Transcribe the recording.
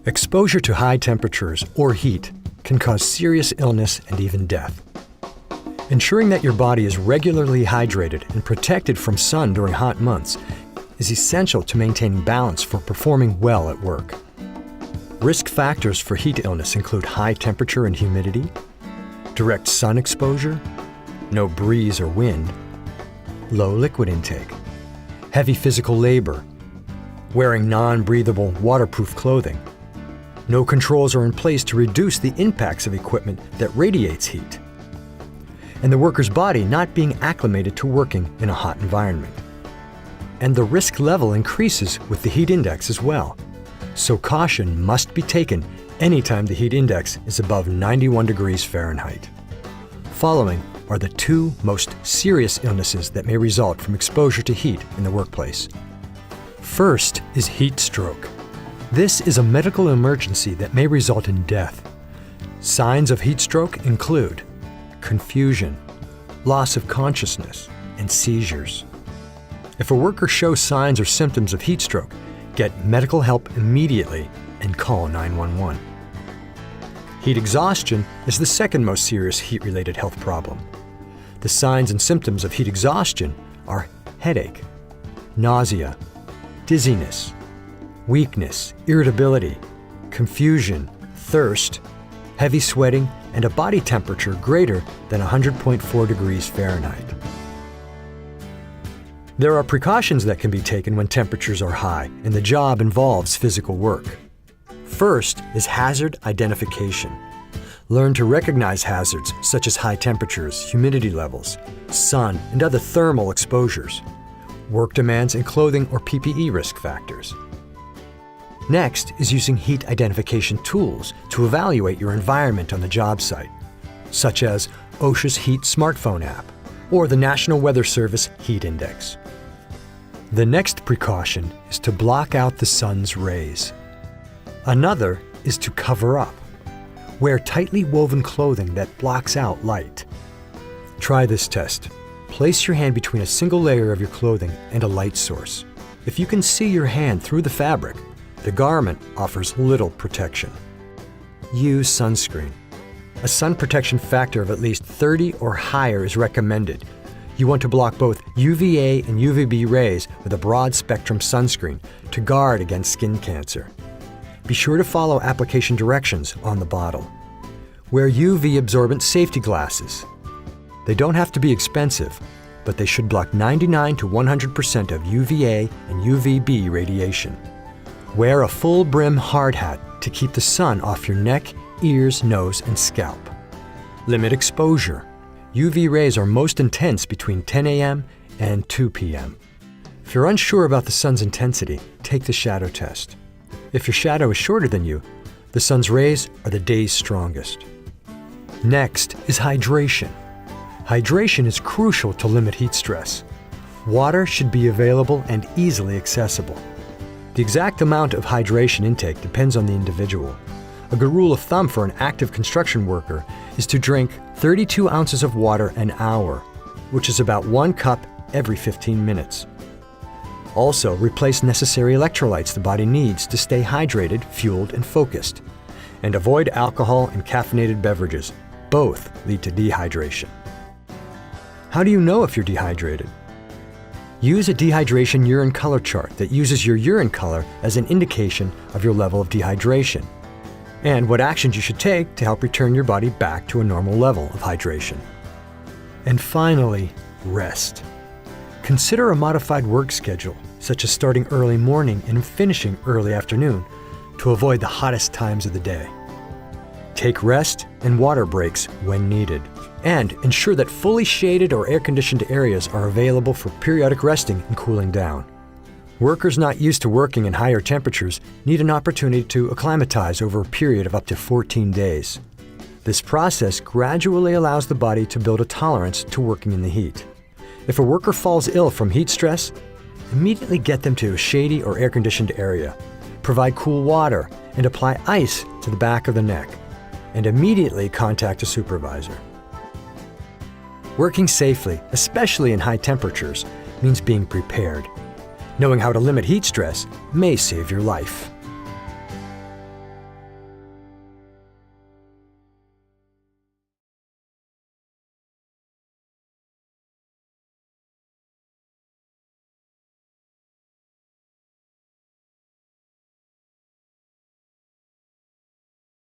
Exposure to high temperatures or heat can cause serious illness and even death. Ensuring that your body is regularly hydrated and protected from sun during hot months is essential to maintaining balance for performing well at work. Risk factors for heat illness include high temperature and humidity, direct sun exposure, no breeze or wind, low liquid intake, heavy physical labor, wearing non-breathable waterproof clothing. No controls are in place to reduce the impacts of equipment that radiates heat, and the worker's body not being acclimated to working in a hot environment. And the risk level increases with the heat index as well, so caution must be taken anytime the heat index is above 91 degrees Fahrenheit. Following are the two most serious illnesses that may result from exposure to heat in the workplace. First is heat stroke. This is a medical emergency that may result in death. Signs of heat stroke include confusion, loss of consciousness, and seizures. If a worker shows signs or symptoms of heat stroke, get medical help immediately and call 911. Heat exhaustion is the second most serious heat-related health problem. The signs and symptoms of heat exhaustion are headache, nausea, dizziness, weakness, irritability, confusion, thirst, heavy sweating, and a body temperature greater than 100.4 degrees Fahrenheit. There are precautions that can be taken when temperatures are high and the job involves physical work. First is hazard identification. Learn to recognize hazards such as high temperatures, humidity levels, sun, and other thermal exposures, work demands and clothing or PPE risk factors. Next is using heat identification tools to evaluate your environment on the job site, such as OSHA's Heat smartphone app or the National Weather Service Heat Index. The next precaution is to block out the sun's rays. Another is to cover up. Wear tightly woven clothing that blocks out light. Try this test. Place your hand between a single layer of your clothing and a light source. If you can see your hand through the fabric, the garment offers little protection. Use sunscreen. A sun protection factor of at least 30 or higher is recommended. You want to block both UVA and UVB rays with a broad spectrum sunscreen to guard against skin cancer. Be sure to follow application directions on the bottle. Wear UV absorbent safety glasses. They don't have to be expensive, but they should block 99 to 100% of UVA and UVB radiation. Wear a full brim hard hat to keep the sun off your neck, ears, nose, and scalp. Limit exposure. UV rays are most intense between 10 a.m. and 2 p.m. If you're unsure about the sun's intensity, take the shadow test. If your shadow is shorter than you, the sun's rays are the day's strongest. Next is hydration. Hydration is crucial to limit heat stress. Water should be available and easily accessible. The exact amount of hydration intake depends on the individual. A good rule of thumb for an active construction worker is to drink 32 ounces of water an hour, which is about 1 cup every 15 minutes. Also, replace necessary electrolytes the body needs to stay hydrated, fueled, and focused. And avoid alcohol and caffeinated beverages. Both lead to dehydration. How do you know if you're dehydrated? Use a dehydration urine color chart that uses your urine color as an indication of your level of dehydration, and what actions you should take to help return your body back to a normal level of hydration. And finally, rest. Consider a modified work schedule, such as starting early morning and finishing early afternoon, to avoid the hottest times of the day. Take rest and water breaks when needed, and ensure that fully shaded or air-conditioned areas are available for periodic resting and cooling down. Workers not used to working in higher temperatures need an opportunity to acclimatize over a period of up to 14 days. This process gradually allows the body to build a tolerance to working in the heat. If a worker falls ill from heat stress, immediately get them to a shady or air-conditioned area. Provide cool water and apply ice to the back of the neck, and immediately contact a supervisor. Working safely, especially in high temperatures, means being prepared. Knowing how to limit heat stress may save your life.